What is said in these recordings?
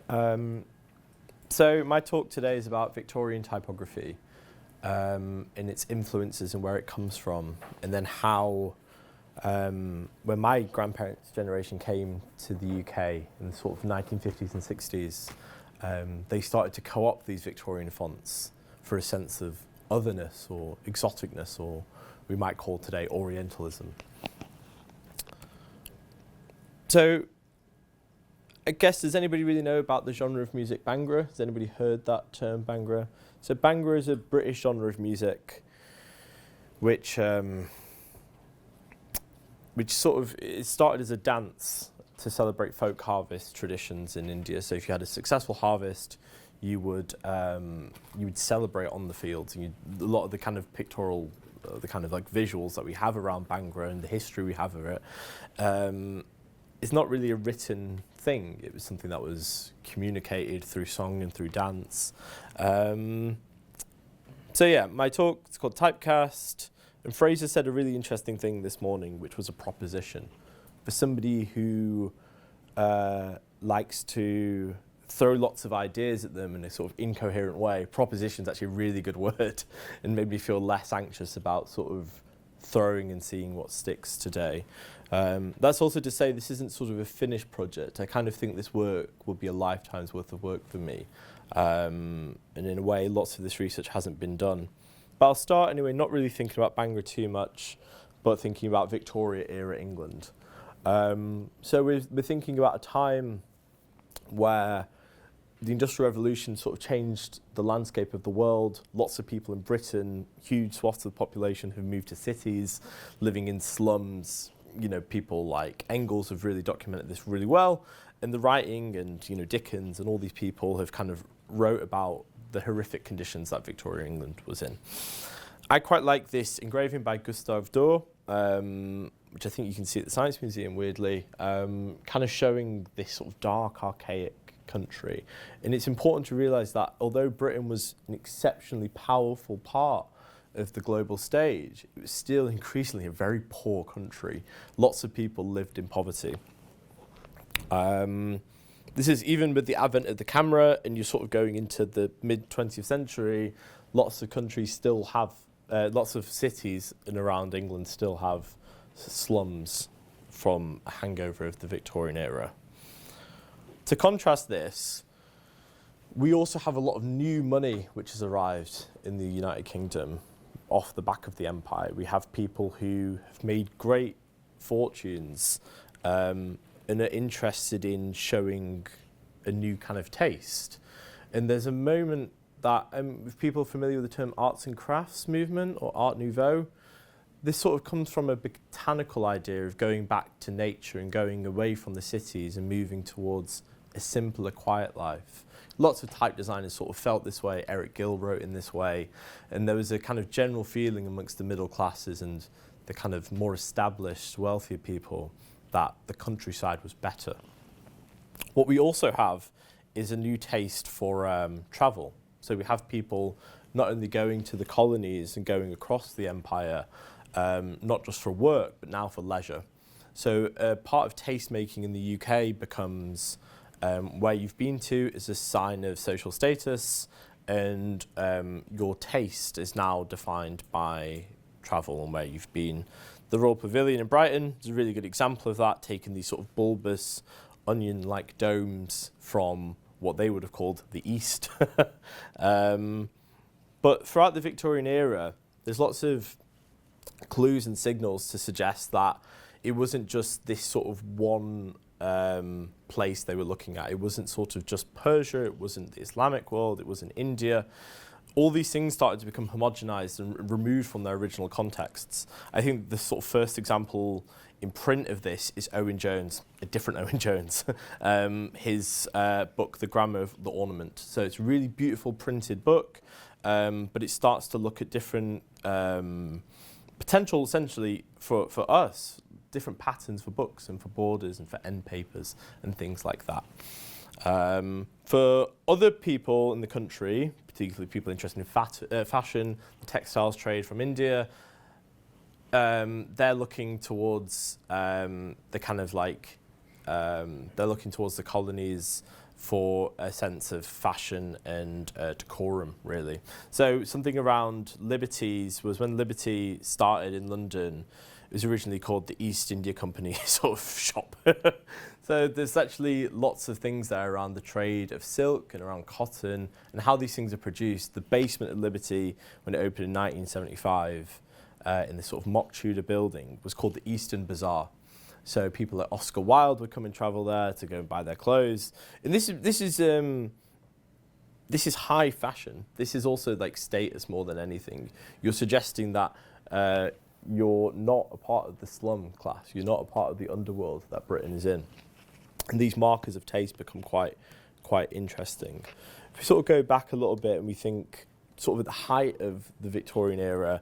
So my talk today is about Victorian typography and its influences and where it comes from, and then how, when my grandparents' generation came to the UK in the sort of 1950s and 60s, they started to co-opt these Victorian fonts for a sense of otherness or exoticness, or we might call today orientalism. So, I guess, does anybody really know about the genre of music Bhangra? Has anybody heard that term, Bhangra? So Bhangra is a British genre of music which sort of, it started as a dance to celebrate folk harvest traditions in India. So if you had a successful harvest, you would celebrate on the fields. And a lot of the kind of pictorial, the kind of like visuals that we have around Bhangra and the history we have of it, it's not really a written thing. It was something that was communicated through song and through dance. So yeah, my talk is called Typecast, and Fraser said a really interesting thing this morning, which was a proposition. For somebody who likes to throw lots of ideas at them in a sort of incoherent way, proposition's actually a really good word, and made me feel less anxious about sort of throwing and seeing what sticks today. That's also to say this isn't sort of a finished project. I kind of think this work will be a lifetime's worth of work for me. And in a way, lots of this research hasn't been done. But I'll start anyway, not really thinking about Bhangra too much, but thinking about Victoria-era England. So we're thinking about a time where the Industrial Revolution sort of changed the landscape of the world. Lots of people in Britain, huge swaths of the population have moved to cities, living in slums. You know, people like Engels have really documented this really well. And the writing and, you know, Dickens and all these people have kind of wrote about the horrific conditions that Victorian England was in. I quite like this engraving by Gustave Doré, which I think you can see at the Science Museum, weirdly, kind of showing this sort of dark, archaic country. And it's important to realise that although Britain was an exceptionally powerful part of the global stage, it was still increasingly a very poor country. Lots of people lived in poverty. This is even with the advent of the camera, and you're sort of going into the mid-20th century, lots of countries still have, lots of cities in around England still have slums from a hangover of the Victorian era. To contrast this, we also have a lot of new money which has arrived in the United Kingdom off the back of the empire. We have people who have made great fortunes and are interested in showing a new kind of taste. And there's a moment that, if people are familiar with the term arts and crafts movement or Art Nouveau, this sort of comes from a botanical idea of going back to nature and going away from the cities and moving towards a simpler, quiet life. Lots of type designers sort of felt this way. Eric Gill wrote in this way. And there was a kind of general feeling amongst the middle classes and the kind of more established, wealthier people that the countryside was better. What we also have is a new taste for travel. So we have people not only going to the colonies and going across the empire, not just for work, but now for leisure. So part of taste making in the UK becomes where you've been to is a sign of social status, and your taste is now defined by travel and where you've been. The Royal Pavilion in Brighton is a really good example of that, taking these sort of bulbous, onion-like domes from what they would have called the East. But throughout the Victorian era, there's lots of clues and signals to suggest that it wasn't just this sort of one place they were looking at. It wasn't sort of just Persia, it wasn't the Islamic world, it wasn't India. All these things started to become homogenized and removed from their original contexts. I think the sort of first example in print of this is Owen Jones, a different Owen Jones, his book, The Grammar of the Ornament. So it's a really beautiful printed book, but it starts to look at different potential, essentially, for us, different patterns for books and for borders and for end papers and things like that. For other people in the country, particularly people interested in fashion, the textiles trade from India, they're looking towards the kind of like, they're looking towards the colonies for a sense of fashion and decorum, really. So something around liberties was when Liberty started in London. It was originally called the East India Company sort of shop. So there's actually lots of things there around the trade of silk and around cotton and how these things are produced. The basement of Liberty, when it opened in 1975, in this sort of mock Tudor building, was called the Eastern Bazaar. So people like Oscar Wilde would come and travel there to go and buy their clothes. And this is high fashion. This is also like status more than anything. You're suggesting that you're not a part of the slum class. You're not a part of the underworld that Britain is in. And these markers of taste become quite interesting. If we sort of go back a little bit and we think sort of at the height of the Victorian era,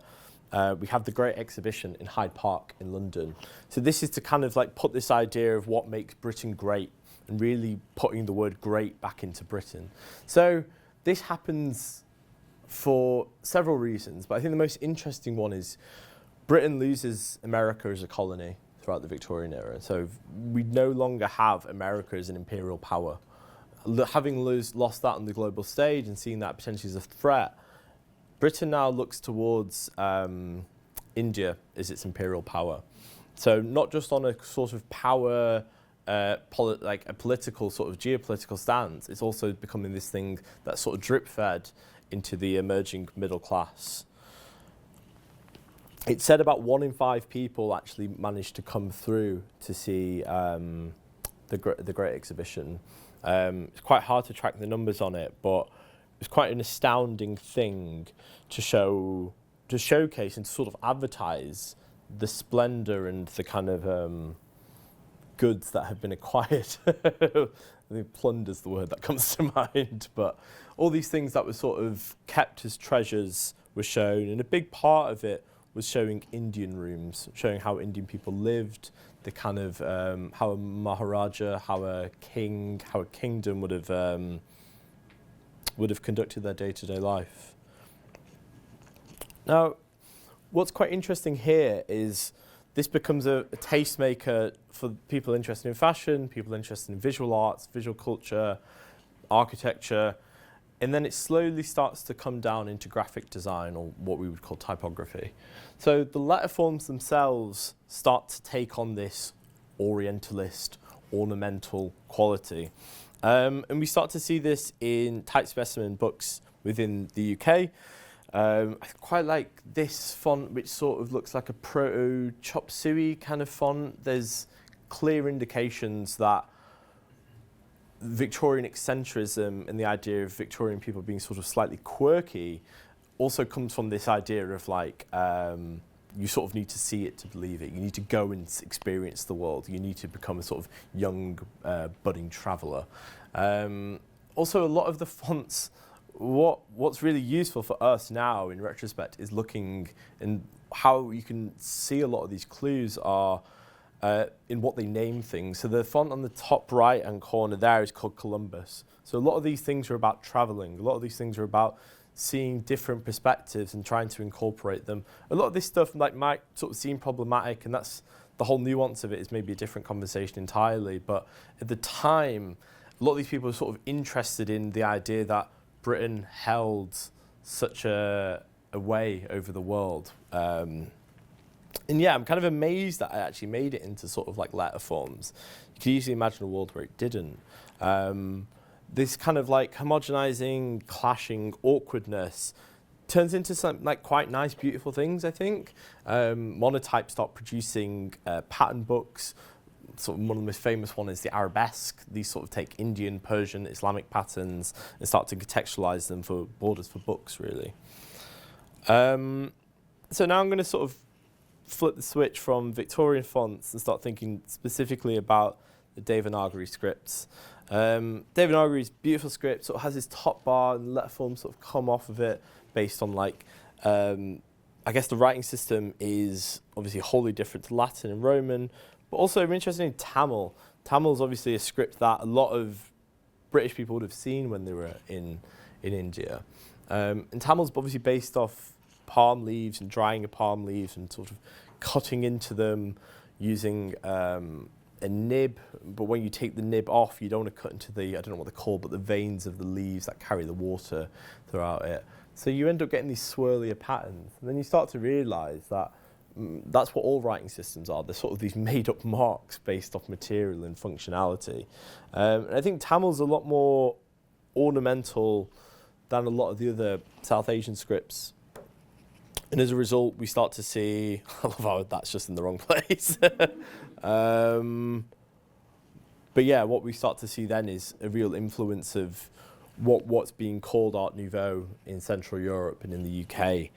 we have the Great Exhibition in Hyde Park in London. So this is to kind of like put this idea of what makes Britain great and really putting the word great back into Britain. So this happens for several reasons, but I think the most interesting one is Britain loses America as a colony throughout the Victorian era. So we no longer have America as an imperial power. Having lost that on the global stage and seeing that potentially as a threat, Britain now looks towards India as its imperial power. So not just on a sort of power, like a political sort of geopolitical stance, it's also becoming this thing that's sort of drip-fed into the emerging middle class. It's said about 1 in 5 people actually managed to come through to see the Great Exhibition. It's quite hard to track the numbers on it, but it's quite an astounding thing to showcase and to sort of advertise the splendour and the kind of goods that have been acquired. I think plunder's the word that comes to mind, but all these things that were sort of kept as treasures were shown, and a big part of it was showing Indian rooms, showing how Indian people lived, the kind of how a Maharaja, how a king, how a kingdom would have conducted their day-to-day life. Now, what's quite interesting here is this becomes a tastemaker for people interested in fashion, people interested in visual arts, visual culture, architecture, and then it slowly starts to come down into graphic design, or what we would call typography. So the letterforms themselves start to take on this orientalist, ornamental quality. And we start to see this in type specimen books within the UK. I quite like this font, which sort of looks like a proto-chop suey kind of font. There's clear indications that Victorian eccentricism and the idea of Victorian people being sort of slightly quirky also comes from this idea of like, you sort of need to see it to believe it. You need to go and experience the world. You need to become a sort of young, budding traveller. Also, a lot of the fonts, what's really useful for us now in retrospect is looking and how you can see a lot of these clues are in what they name things. So the font on the top right-hand corner there is called Columbus. So a lot of these things are about traveling. A lot of these things are about seeing different perspectives and trying to incorporate them. A lot of this stuff might sort of seem problematic, and that's the whole nuance of it is maybe a different conversation entirely. But at the time, a lot of these people were sort of interested in the idea that Britain held such a way over the world. And yeah, I'm kind of amazed that I actually made it into sort of like letter forms. You can easily imagine a world where it didn't. This kind of like homogenizing, clashing, awkwardness turns into some like quite nice, beautiful things, I think. Monotype stopped producing pattern books. Sort of one of the most famous one is the arabesque. These sort of take Indian, Persian, Islamic patterns and start to contextualize them for borders for books, really. So now I'm going to sort of flip the switch from Victorian fonts and start thinking specifically about the Devanagari scripts. Devanagari's beautiful script sort of has this top bar and letter forms sort of come off of it based on like, I guess the writing system is obviously wholly different to Latin and Roman, but also I'm interested in Tamil. Tamil is obviously a script that a lot of British people would have seen when they were in India. And Tamil's obviously based off palm leaves and drying of palm leaves and sort of cutting into them using a nib, but when you take the nib off, you don't want to cut into the, I don't know what they're called, but the veins of the leaves that carry the water throughout it. So you end up getting these swirlier patterns. And then you start to realise that that's what all writing systems are. They're sort of these made-up marks based off material and functionality. And I think Tamil's a lot more ornamental than a lot of the other South Asian scripts. And as a result, we start to see, I love how that's just in the wrong place. But yeah, what we start to see then is a real influence of what's being called Art Nouveau in Central Europe and in the UK.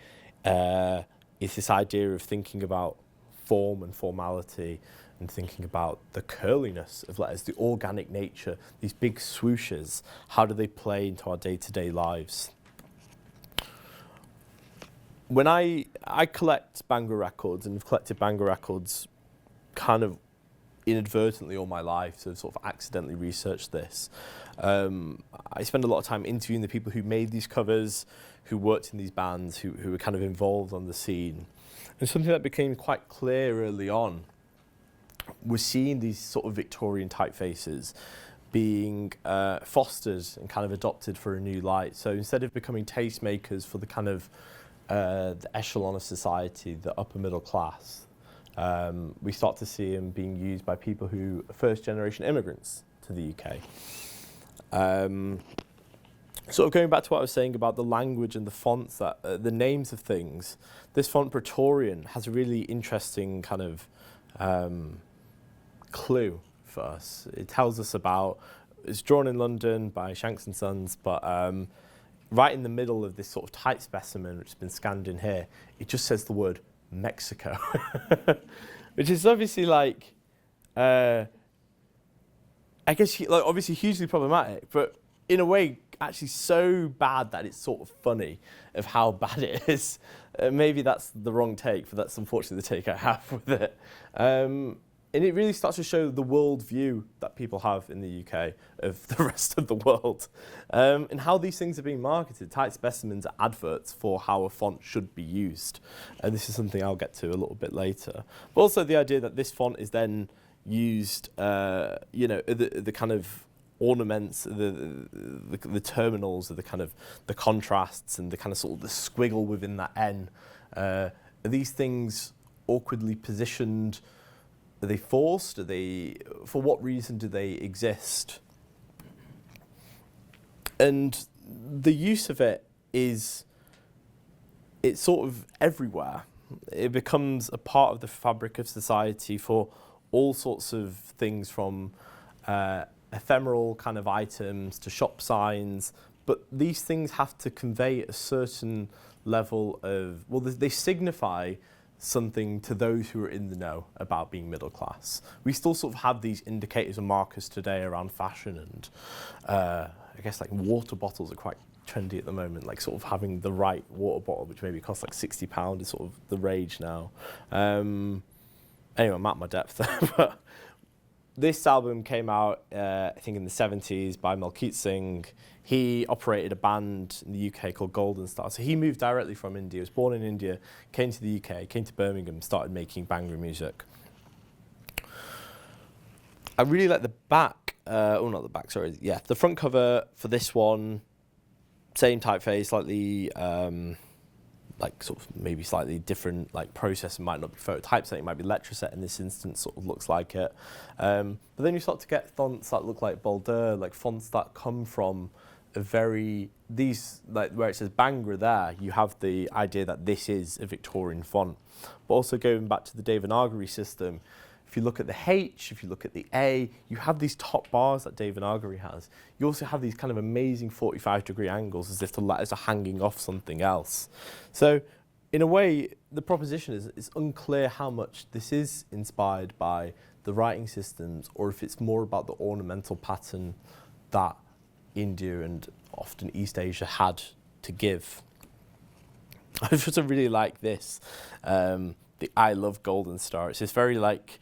Is this idea of thinking about form and formality and thinking about the curliness of letters, the organic nature, these big swooshes. How do they play into our day-to-day lives? When I collect Bhangra records, and have collected Bhangra records kind of inadvertently all my life, so I've sort of accidentally researched this. I spend a lot of time interviewing the people who made these covers, who worked in these bands, who were kind of involved on the scene. And something that became quite clear early on was seeing these sort of Victorian typefaces being fostered and kind of adopted for a new light. So instead of becoming tastemakers for the kind of the echelon of society, the upper middle class, we start to see them being used by people who are first-generation immigrants to the UK. Sort of going back to what I was saying about the language and the fonts, that the names of things, this font Praetorian has a really interesting kind of clue for us. It tells us about, it's drawn in London by Shanks and Sons, but right in the middle of this sort of type specimen, which has been scanned in here, it just says the word Mexico, which is obviously like, I guess, like, obviously hugely problematic, but in a way actually so bad that it's sort of funny of how bad it is. Maybe that's the wrong take, but that's unfortunately the take I have with it. And it really starts to show the world view that people have in the UK of the rest of the world, and how these things are being marketed. Type specimens are adverts for how a font should be used. And this is something I'll get to a little bit later. But also the idea that this font is then used, the kind of ornaments, the terminals, the kind of the contrasts and the kind of sort of the squiggle within that N. Are these things awkwardly positioned? Are they forced? For what reason do they exist? And the use of it it's sort of everywhere. It becomes a part of the fabric of society for all sorts of things, from ephemeral kind of items to shop signs. But these things have to convey a certain level of, well, they signify something to those who are in the know about being middle class. We still sort of have these indicators and markers today around fashion, and I guess like water bottles are quite trendy at the moment, like sort of having the right water bottle, which maybe costs like £60 is sort of the rage now. Anyway, I'm at my depth there, but this album came out, I think in the 70s by Malkit Singh. He operated a band in the UK called Golden Star. So he moved directly from India, was born in India, came to the UK, came to Birmingham, started making Bhangra music. I really like the back, the front cover for this one, same typeface, slightly, sort of maybe slightly different, like process. It might not be phototypesetting, it might be letraset in this instance, sort of looks like it. But then you start to get fonts that look like Baldur, like fonts that come from where it says Bhangra there, you have the idea that this is a Victorian font. But also going back to the Devanagari system, if you look at the H, if you look at the A, you have these top bars that Devanagari has. You also have these kind of amazing 45-degree angles, as if the letters are hanging off something else. So in a way, the proposition is it's unclear how much this is inspired by the writing systems, or if it's more about the ornamental pattern that India and often East Asia had to give. I just really like this, the I Love Golden Star. It's this very like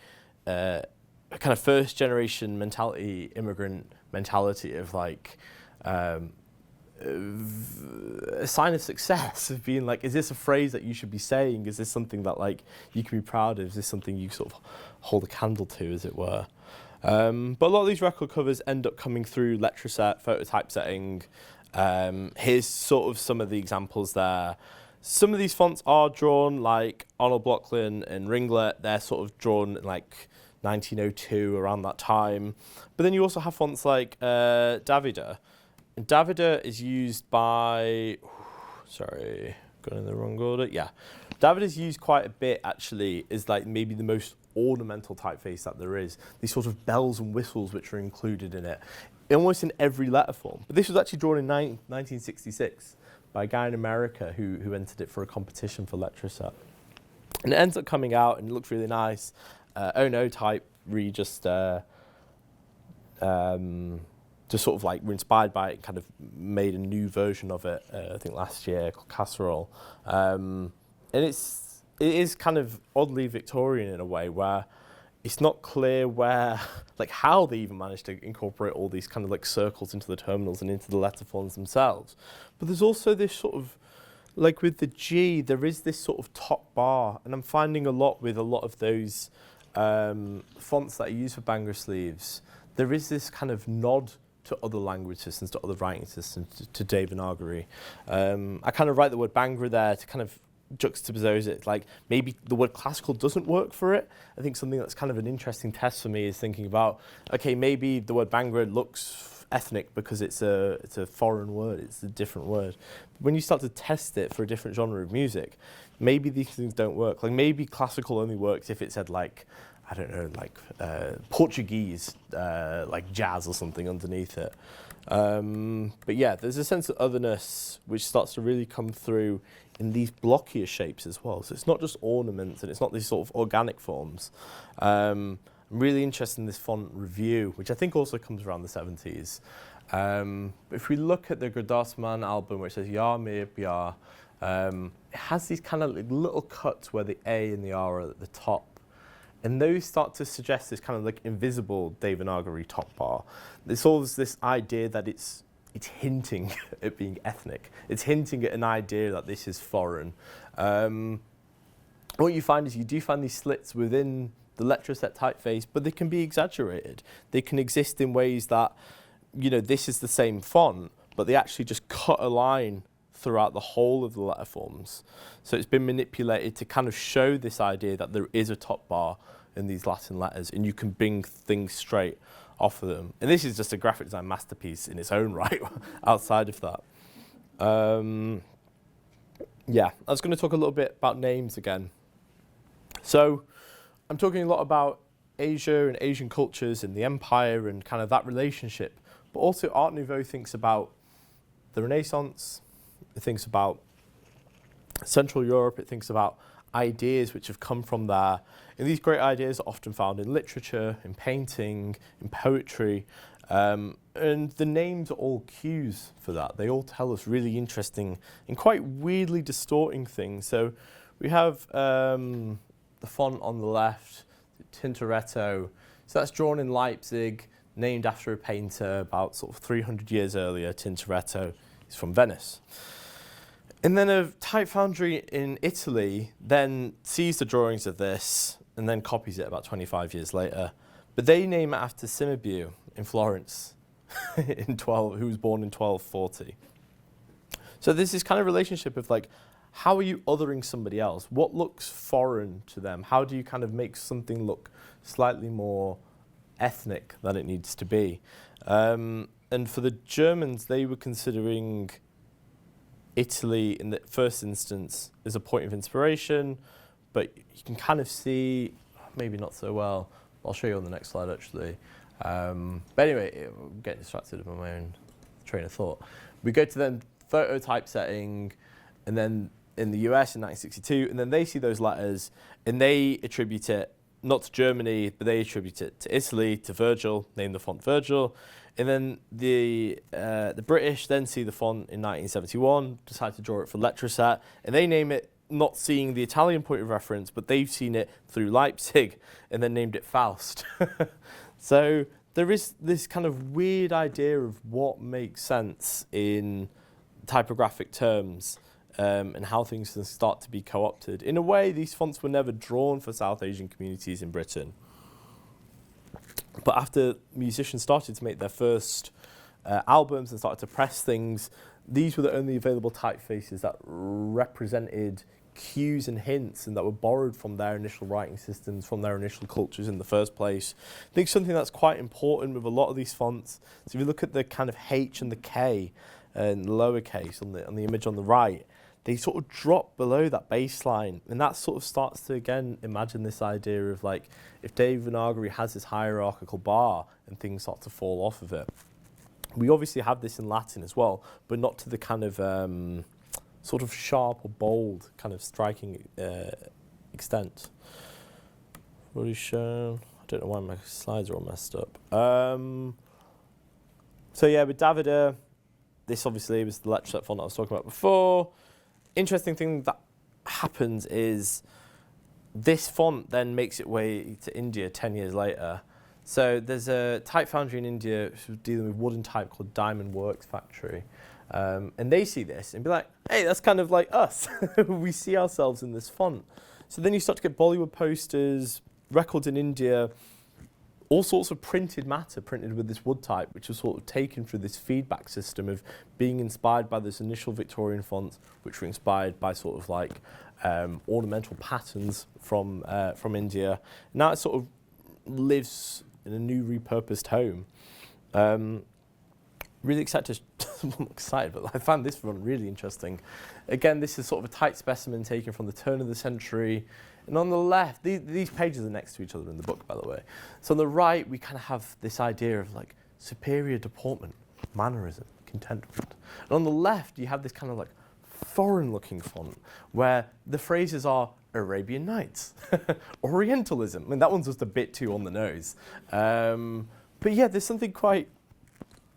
a kind of first generation mentality, immigrant mentality of like a sign of success, of being like, is this a phrase that you should be saying? Is this something that like you can be proud of? Is this something you sort of hold a candle to, as it were? But a lot of these record covers end up coming through letter-set, photo typesetting. Here's sort of some of the examples there. Some of these fonts are drawn like Arnold Blocklin and Ringlet. They're sort of drawn in like 1902, around that time. But then you also have fonts like Davida. And Davida is used by, sorry, got in the wrong order. Yeah, Davida is used quite a bit actually, is like maybe the most ornamental typeface that there is. These sort of bells and whistles which are included in it, almost in every letter form. But this was actually drawn in 1966 by a guy in America who entered it for a competition for letter-set. And it ends up coming out and it looks really nice. Oh no, Type really just sort of like were inspired by it and kind of made a new version of it, I think last year, called Casserole. And it is kind of oddly Victorian in a way, where it's not clear where, like how they even managed to incorporate all these kind of like circles into the terminals and into the letter forms themselves. But there's also this sort of, like with the G, there is this sort of top bar, and I'm finding a lot with a lot of those fonts that I use for Bhangra sleeves, there is this kind of nod to other language systems, to other writing systems, to Devanagari. I kind of write the word Bhangra there to kind of juxtapose it. Like maybe the word classical doesn't work for it. I think something that's kind of an interesting test for me is thinking about, okay, maybe the word Bhangra looks ethnic because it's a foreign word, it's a different word. When you start to test it for a different genre of music, maybe these things don't work. Like maybe classical only works if it said like, I don't know, like Portuguese, like jazz or something underneath it. But yeah, there's a sense of otherness which starts to really come through in these blockier shapes as well. So it's not just ornaments and it's not these sort of organic forms. I'm really interested in this font review, which I think also comes around the 70s. If we look at the Gurdasman album, which says Ya Mir Bia, it has these kind of like little cuts where the A and the R are at the top. And those start to suggest this kind of like invisible Devanagari top bar. There's always this idea that it's hinting at being ethnic. It's hinting at an idea that this is foreign. What you find is you do find these slits within the letter-set typeface, but they can be exaggerated. They can exist in ways that, you know, this is the same font, but they actually just cut a line throughout the whole of the letter forms. So it's been manipulated to kind of show this idea that there is a top bar in these Latin letters and you can bring things straight off of them. And this is just a graphic design masterpiece in its own right outside of that. Yeah, I was going to talk a little bit about names again. So I'm talking a lot about Asia and Asian cultures and the empire and kind of that relationship. But also Art Nouveau thinks about the Renaissance, it thinks about Central Europe, it thinks about ideas which have come from there. And these great ideas are often found in literature, in painting, in poetry. And the names are all cues for that. They all tell us really interesting and quite weirdly distorting things. So we have the font on the left, Tintoretto. So that's drawn in Leipzig, named after a painter about sort of 300 years earlier. Tintoretto is from Venice. And then a type foundry in Italy then sees the drawings of this and then copies it about 25 years later. But they name it after Cimabue in Florence, who was born in 1240. So there's this kind of relationship of like, how are you othering somebody else? What looks foreign to them? How do you kind of make something look slightly more ethnic than it needs to be? And for the Germans, they were considering Italy in the first instance as a point of inspiration, but you can kind of see, maybe not so well. I'll show you on the next slide actually. But anyway, I'm getting distracted by my own train of thought. We go to then photo typesetting, and then in the US in 1962, and then they see those letters and they attribute it not to Germany, but they attribute it to Italy, to Virgil, name the font Virgil. And then the British then see the font in 1971, decide to draw it for letter-set, and they name it not seeing the Italian point of reference, but they've seen it through Leipzig and then named it Faust. So there is this kind of weird idea of what makes sense in typographic terms and how things can start to be co-opted. In a way, these fonts were never drawn for South Asian communities in Britain. But after musicians started to make their first albums and started to press things, these were the only available typefaces that represented cues and hints and that were borrowed from their initial writing systems, from their initial cultures in the first place. I think something that's quite important with a lot of these fonts, so if you look at the kind of H and the K and lowercase on the image on the right, they sort of drop below that baseline, and that sort of starts to, again, imagine this idea of like, if Devanagari has this hierarchical bar and things start to fall off of it. We obviously have this in Latin as well, but not to the kind of sort of sharp or bold kind of striking extent. What is shown? I don't know why my slides are all messed up. So yeah, with Davida, this obviously was the letterset font I was talking about before. Interesting thing that happens is this font then makes its way to India 10 years later. So there's a type foundry in India which was dealing with wooden type called Diamond Works Factory. And they see this and be like, hey, that's kind of like us. We see ourselves in this font. So then you start to get Bollywood posters, records in India, all sorts of printed matter printed with this wood type, which was sort of taken through this feedback system of being inspired by this initial Victorian fonts, which were inspired by sort of like ornamental patterns from India. Now it sort of lives in a new repurposed home. Really excited, I'm excited, but I found this one really interesting. Again, this is sort of a tight specimen taken from the turn of the century. And on the left, these pages are next to each other in the book, by the way. So on the right, we kind of have this idea of like superior deportment, mannerism, contentment. And on the left, you have this kind of like foreign-looking font where the phrases are Arabian Nights, orientalism. I mean, that one's just a bit too on the nose. But yeah, there's something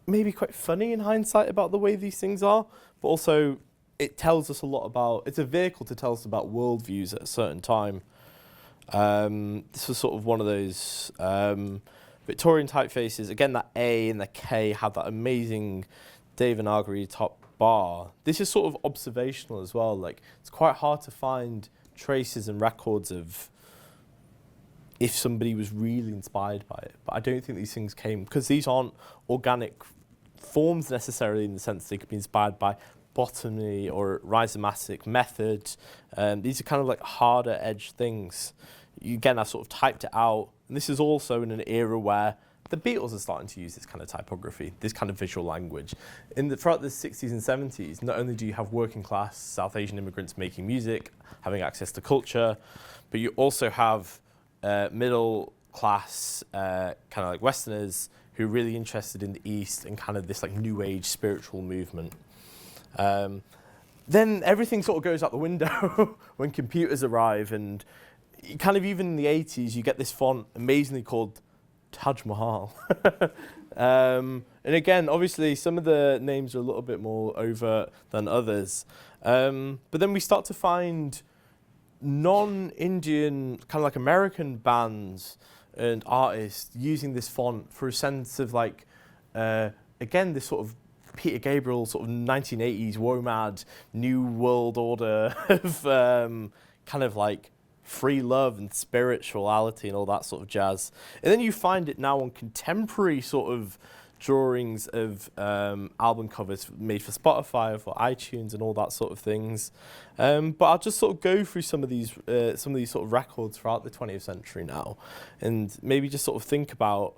maybe quite funny in hindsight about the way these things are, but also it tells us a lot about, it's a vehicle to tell us about worldviews at a certain time. This was sort of one of those Victorian typefaces. Again, that A and the K have that amazing Devanagari top bar. This is sort of observational as well. Like, it's quite hard to find traces and records of if somebody was really inspired by it. But I don't think these things came, because these aren't organic forms necessarily in the sense they could be inspired by botany or rhizomatic method. These are kind of like harder edge things. Again, I've sort of typed it out. And this is also in an era where the Beatles are starting to use this kind of typography, this kind of visual language. Throughout the 60s and 70s, not only do you have working class South Asian immigrants making music, having access to culture, but you also have middle class kind of like Westerners who are really interested in the East and kind of this like new age spiritual movement. Then everything sort of goes out the window when computers arrive, and kind of even in the 80s you get this font amazingly called Taj Mahal. And again, obviously some of the names are a little bit more overt than others. But then we start to find non-Indian, kind of like American bands and artists using this font for a sense of like, again, this sort of Peter Gabriel sort of 1980s WOMAD, New World Order of kind of like free love and spirituality and all that sort of jazz. And then you find it now on contemporary sort of drawings of album covers made for Spotify or for iTunes and all that sort of things. But I'll just sort of go through some of these sort of records throughout the 20th century now, and maybe just sort of think about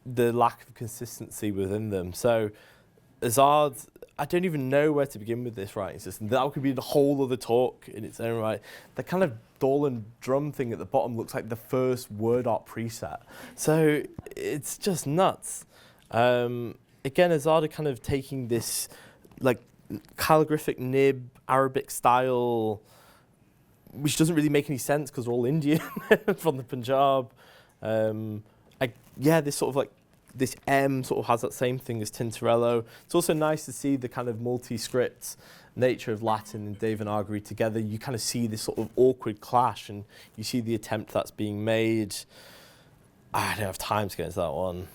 the lack of consistency within them. So Azad, I don't even know where to begin with this writing system. That could be the whole other talk in its own right. The kind of Dolan drum thing at the bottom looks like the first word art preset. So it's just nuts. Again, Azad kind of taking this like calligraphic nib, Arabic style, which doesn't really make any sense because they're all Indian from the Punjab. This sort of like, this M sort of has that same thing as Tintorello. It's also nice to see the kind of multi-script nature of Latin and Devanagari together. You kind of see this sort of awkward clash, and you see the attempt that's being made. I don't have time to get into that one.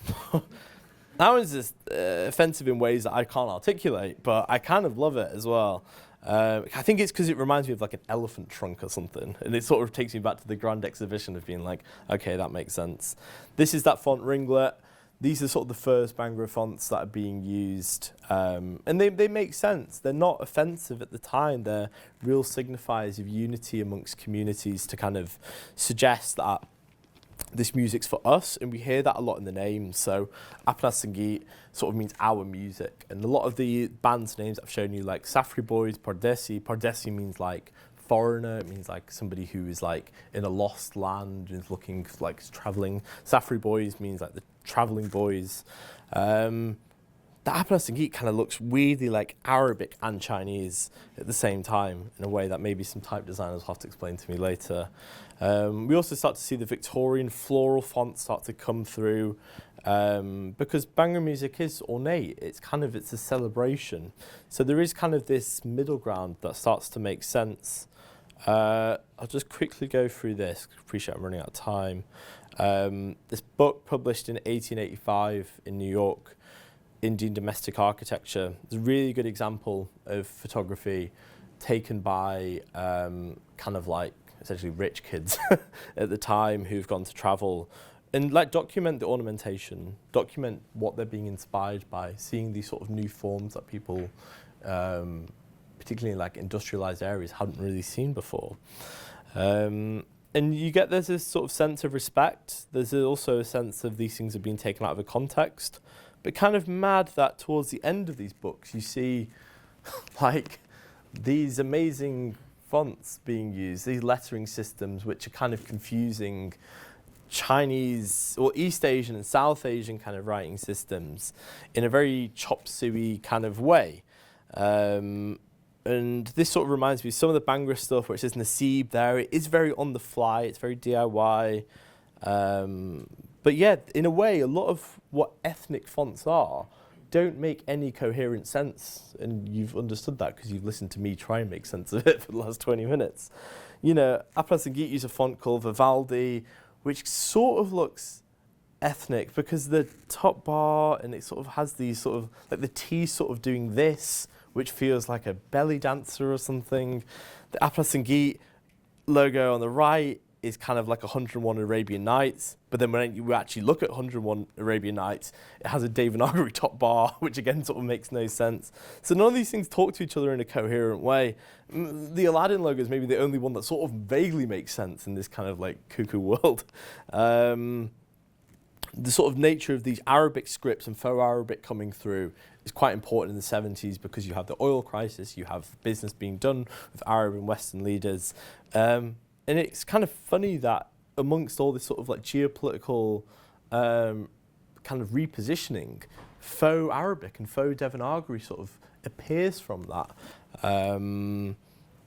That one's just offensive in ways that I can't articulate, but I kind of love it as well. I think it's because it reminds me of like an elephant trunk or something, and it sort of takes me back to the grand exhibition of being like, okay, that makes sense. This is that font ringlet. These are sort of the first Bhangra fonts that are being used, and they make sense. They're not offensive at the time. They're real signifiers of unity amongst communities to kind of suggest that this music's for us, and we hear that a lot in the names. So Apna Sangeet sort of means our music, and a lot of the band's names I've shown you, like Safri Boys, Pardesi means like foreigner. It means like somebody who is like in a lost land and is looking like traveling. Safri Boys means like the traveling boys. The Apna Sangeet kind of looks weirdly like Arabic and Chinese at the same time, in a way that maybe some type designers will have to explain to me later. We also start to see the Victorian floral fonts start to come through, because Bhangra music is ornate. It's a celebration. So there is kind of this middle ground that starts to make sense. I'll just quickly go through this. Appreciate I'm running out of time. This book published in 1885 in New York, Indian Domestic Architecture, is a really good example of photography taken by kind of like essentially rich kids at the time who've gone to travel and like document the ornamentation, document what they're being inspired by, seeing these sort of new forms that people, particularly in like industrialized areas, hadn't really seen before. And there's this sort of sense of respect. There's also a sense of these things are being taken out of a context. But kind of mad that towards the end of these books, you see like these amazing fonts being used, these lettering systems, which are kind of confusing Chinese or East Asian and South Asian kind of writing systems in a very chop suey kind of way. And this sort of reminds me of some of the Bhangra stuff where it says Naseeb there. It is very on the fly. It's very DIY. But yeah, in a way, a lot of what ethnic fonts are don't make any coherent sense. And you've understood that because you've listened to me try and make sense of it for the last 20 minutes. You know, Apna Sangeet use a font called Vivaldi, which sort of looks ethnic because the top bar, and it sort of has these sort of, like the T sort of doing this, which feels like a belly dancer or something. The Apna Sangeet logo on the right is kind of like 101 Arabian Nights, but then when you actually look at 101 Arabian Nights, it has a Devanagari top bar, which again sort of makes no sense. So none of these things talk to each other in a coherent way. The Aladdin logo is maybe the only one that sort of vaguely makes sense in this kind of like cuckoo world. The sort of nature of these Arabic scripts and faux Arabic coming through is quite important in the 70s because you have the oil crisis, you have business being done with Arab and Western leaders. And it's kind of funny that amongst all this sort of like geopolitical kind of repositioning, faux Arabic and faux Devanagari sort of appears from that.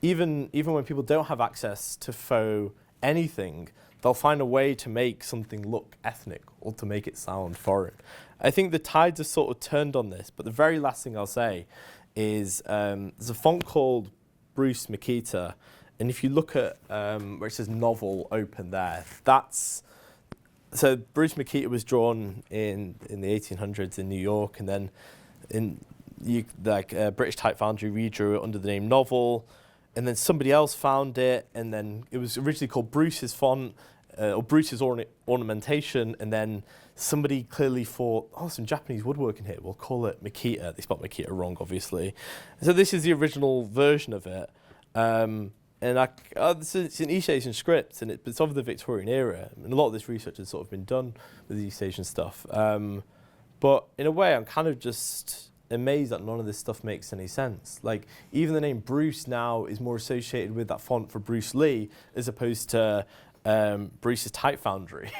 Even when people don't have access to faux anything, they'll find a way to make something look ethnic or to make it sound foreign. I think the tides have sort of turned on this, but the very last thing I'll say is there's a font called Bruce Makita. And if you look at where it says novel open there, so Bruce Makita was drawn in the 1800s in New York, and then British Type Foundry redrew it under the name Novel, and then somebody else found it, and then it was originally called Bruce's font, or Bruce's ornamentation, and then somebody clearly thought, oh, some Japanese woodwork in here, we'll call it Makita. They spelled Makita wrong, obviously. So this is the original version of it. And it's an East Asian script, and it's of the Victorian era. And a lot of this research has sort of been done with East Asian stuff. But in a way, I'm kind of just amazed that none of this stuff makes any sense. Like, even the name Bruce now is more associated with that font for Bruce Lee as opposed to Bruce's Type Foundry.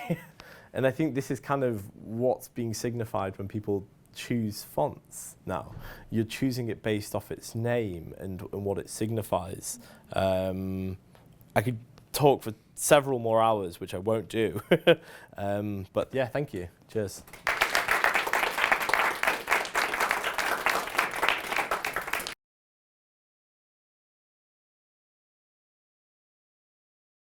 And I think this is kind of what's being signified when people choose fonts now. You're choosing it based off its name and what it signifies. I could talk for several more hours, which I won't do. But yeah, thank you. Cheers.